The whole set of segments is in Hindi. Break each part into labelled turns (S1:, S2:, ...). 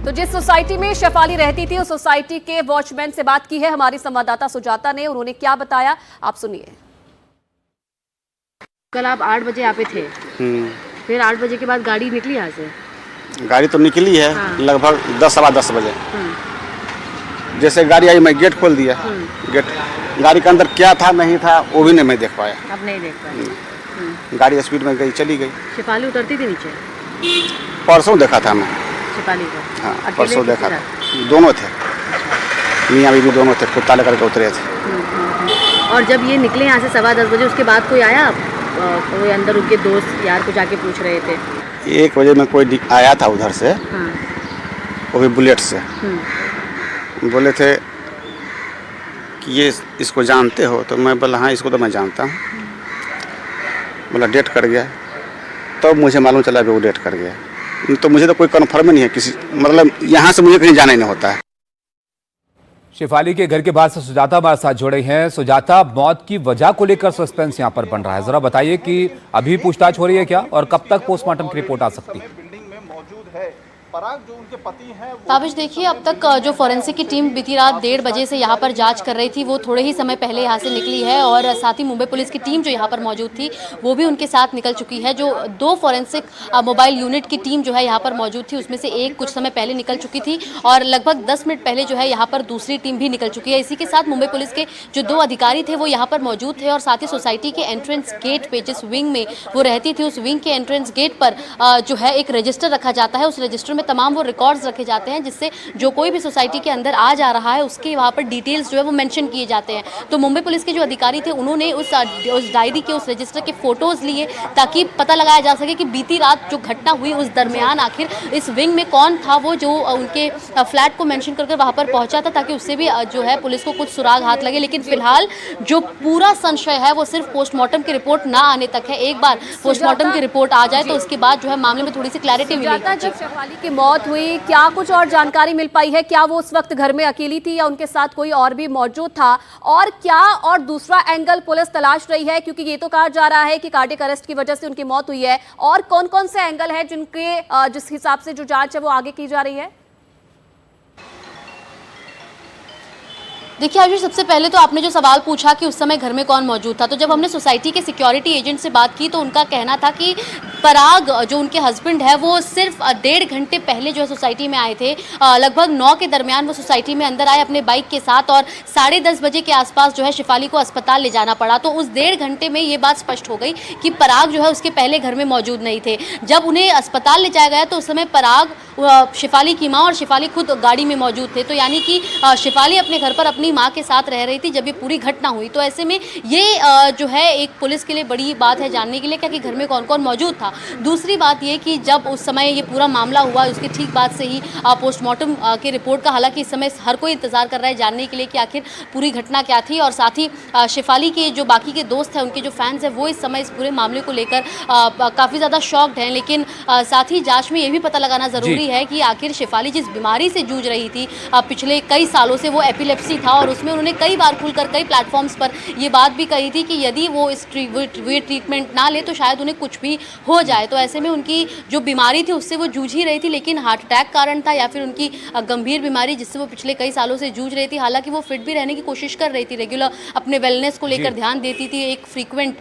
S1: तो जिस सोसाइटी में शेफाली रहती थी उस सोसाइटी के वॉचमैन से बात की है हमारी संवाददाता सुजाता ने। उन्होंने क्या बताया आप सुनिए।
S2: कल आप 8 बजे यहाँ पे थे, फिर 8 बजे के बाद गाड़ी निकली यहाँ से?
S3: गाड़ी तो निकली है। हाँ। लगभग 10 सवा 10 बजे। जैसे गाड़ी आई मैं गेट खोल दिया। गेट गाड़ी के अंदर क्या था नहीं था वो भी नहीं मैं देख पाया।
S2: अब नहीं देख पाया।
S3: गाड़ी स्पीड में गई चली गई।
S2: शेफाली उतरती थी नीचे?
S3: परसों देखा था मैं
S2: शेफाली को।
S3: हाँ परसों देखा था, दोनों थे, मियाँ बीवी दोनों थे, कुत्ता लेकर के उतरे थे।
S2: और जब ये निकले यहाँ से सवा 10 बजे उसके बाद कोई आया? कोई अंदर उनके दोस्त यार को जाके पूछ रहे थे?
S3: 1 बजे में कोई आया था उधर से। हाँ। वो भी बुलेट से। बोले थे कि ये इसको जानते हो? तो मैं बोला हाँ इसको तो मैं जानता हूँ। बोला डेट कर गया। तो मुझे मालूम चला भी वो डेट कर गया। तो मुझे तो कोई कन्फर्म नहीं है किसी, मतलब यहाँ से मुझे कहीं जाना ही नहीं होता है।
S4: शेफाली के घर के बाहर से सुजाता हमारे साथ जुड़े हैं। सुजाता, मौत की वजह को लेकर सस्पेंस यहाँ पर बन रहा है, जरा बताइए कि अभी पूछताछ हो रही है क्या और कब तक पोस्टमार्टम की रिपोर्ट आ सकती है?
S5: पराग जो उनके पति हैं
S2: ताबिश, देखिए अब तक जो फोरेंसिक की टीम बीती रात 1:30 बजे से यहाँ पर जांच कर रही थी वो थोड़े ही समय पहले यहाँ से निकली है और साथ ही मुंबई पुलिस की टीम जो यहाँ पर मौजूद थी वो भी उनके साथ निकल चुकी है। जो 2 फोरेंसिक मोबाइल यूनिट की टीम जो है यहाँ पर मौजूद थी उसमें से एक कुछ समय पहले निकल चुकी थी और लगभग 10 मिनट पहले जो है यहाँ पर दूसरी टीम भी निकल चुकी है। इसी के साथ मुंबई पुलिस के जो 2 अधिकारी थे वो यहाँ पर मौजूद थे और साथ ही सोसाइटी के एंट्रेंस गेट पे जिस विंग में वो रहती थी उस विंग के एंट्रेंस गेट पर जो है एक रजिस्टर रखा जाता है। उस रजिस्टर में तमाम वो रिकॉर्ड्स रखे जाते हैं जिससे जो कोई भी सोसाइटी के अंदर आ जा रहा है उसके वहाँ पर डिटेल्स जो है वो मेंशन किए जाते हैं। तो मुंबई पुलिस के जो अधिकारी थे उन्होंने उस डायरी के उस रजिस्टर के फोटोज लिए ताकि पता लगाया जा सके कि बीती रात जो घटना हुई उस दरमियान आखिर इस विंग में कौन था वो जो उनके फ्लैट को मेंशन करके वहाँ पर पहुंचा था, ताकि उससे भी जो है पुलिस को कुछ सुराग हाथ लगे। लेकिन फिलहाल जो पूरा संशय है वो सिर्फ पोस्टमार्टम की रिपोर्ट ना आने तक है। एक बार पोस्टमार्टम की रिपोर्ट आ जाए तो उसके बाद जो है मामले में थोड़ी सी क्लैरिटी मिलेगी।
S1: जब शेफाली की मौत हुई क्या कुछ और जानकारी मिल पाई है? क्या वो उस वक्त घर में अकेली थी या उनके साथ कोई और भी मौजूद था? और क्या और दूसरा एंगल पुलिस तलाश रही है, क्योंकि ये तो कहा जा रहा है कि कार्डियक अरेस्ट की वजह से उनकी मौत हुई है, और कौन कौन से एंगल है जिनके जिस हिसाब से जो जांच है वो आगे की जा रही है?
S2: देखिए आयुष, सबसे पहले तो आपने जो सवाल पूछा कि उस समय घर में कौन मौजूद था, तो जब हमने सोसाइटी के सिक्योरिटी एजेंट से बात की तो उनका कहना था कि पराग जो उनके हस्बैंड है वो सिर्फ 1.5 घंटे पहले जो है सोसाइटी में आए थे। लगभग 9 के दरमियान वो सोसाइटी में अंदर आए अपने बाइक के साथ और 10:30 बजे के आसपास जो है शेफाली को अस्पताल ले जाना पड़ा। तो उस 1.5 घंटे में ये बात स्पष्ट हो गई कि पराग जो है उसके पहले घर में मौजूद नहीं थे। जब उन्हें अस्पताल ले जाया गया तो उस समय पराग, शेफाली की माँ और शेफाली खुद गाड़ी में मौजूद थे। तो यानी कि शेफाली अपने घर पर अपनी माँ के साथ रह रही थी जब ये पूरी घटना हुई। तो ऐसे में ये जो है एक पुलिस के लिए बड़ी बात है जानने के लिए क्या कि घर में कौन कौन मौजूद था। दूसरी बात ये कि जब उस समय ये पूरा मामला हुआ उसके ठीक बाद से ही पोस्टमार्टम की रिपोर्ट का, हालांकि इस समय हर कोई इंतजार कर रहा है जानने के लिए कि आखिर पूरी घटना क्या थी। और साथ ही शेफाली के जो बाकी के दोस्त हैं, उनके जो फैंस हैं, वो इस समय इस पूरे मामले को लेकर काफ़ी ज़्यादा शॉक्ड हैं। लेकिन साथ ही जाँच में ये भी पता लगाना ज़रूरी है कि आखिर शेफाली जिस बीमारी से जूझ रही थी पिछले कई सालों से, वो एपिलेप्सी था और उसमें उन्होंने कई बार खुलकर कई प्लेटफॉर्म्स पर ये बात भी कही थी कि यदि वो इस ट्रीटमेंट ना ले तो शायद उन्हें कुछ भी हो जाए। तो ऐसे में उनकी जो बीमारी थी उससे वो जूझ ही रही थी, लेकिन हार्ट अटैक कारण था या फिर उनकी गंभीर बीमारी जिससे वो पिछले कई सालों से जूझ रही थी। हालांकि वो फिट भी रहने की कोशिश कर रही थी, रेगुलर अपने वेलनेस को लेकर ध्यान देती थी, एक फ्रीक्वेंट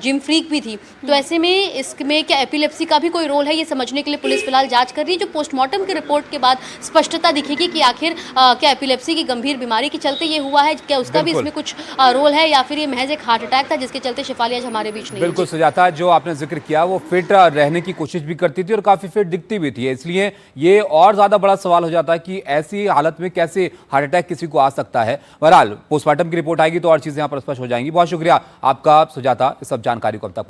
S2: जिम फ्रीक भी थी। तो ऐसे में इसमें क्या एपिलेप्सी का भी कोई रोल है, ये समझने के लिए पुलिस फिलहाल जाँच कर रही है। जो पोस्टमार्टम की रिपोर्ट के बाद स्पष्टता दिखेगी कि आखिर क्या एपिलेप्सी की गंभीर बीमारी के चलते ये हुआ है, क्या उसका भी इसमें कुछ रोल है या फिर ये महज एक हार्ट अटैक था जिसके चलते शेफाली आज हमारे बीच नहीं।
S4: बिल्कुल सुजाता, जो आपने जिक्र किया वो फिट रहने की कोशिश भी करती थी और काफी फिट दिखती भी थी, इसलिए ये और ज्यादा बड़ा सवाल हो जाता है कि ऐसी हालत में कैसे हार्ट अटैक किसी को आ सकता है। बहरहाल पोस्टमार्टम की रिपोर्ट आएगी तो और चीजें यहाँ पर स्पष्ट हो जाएंगी। बहुत शुक्रिया आपका सुजाता इस सब जानकारी को अब तक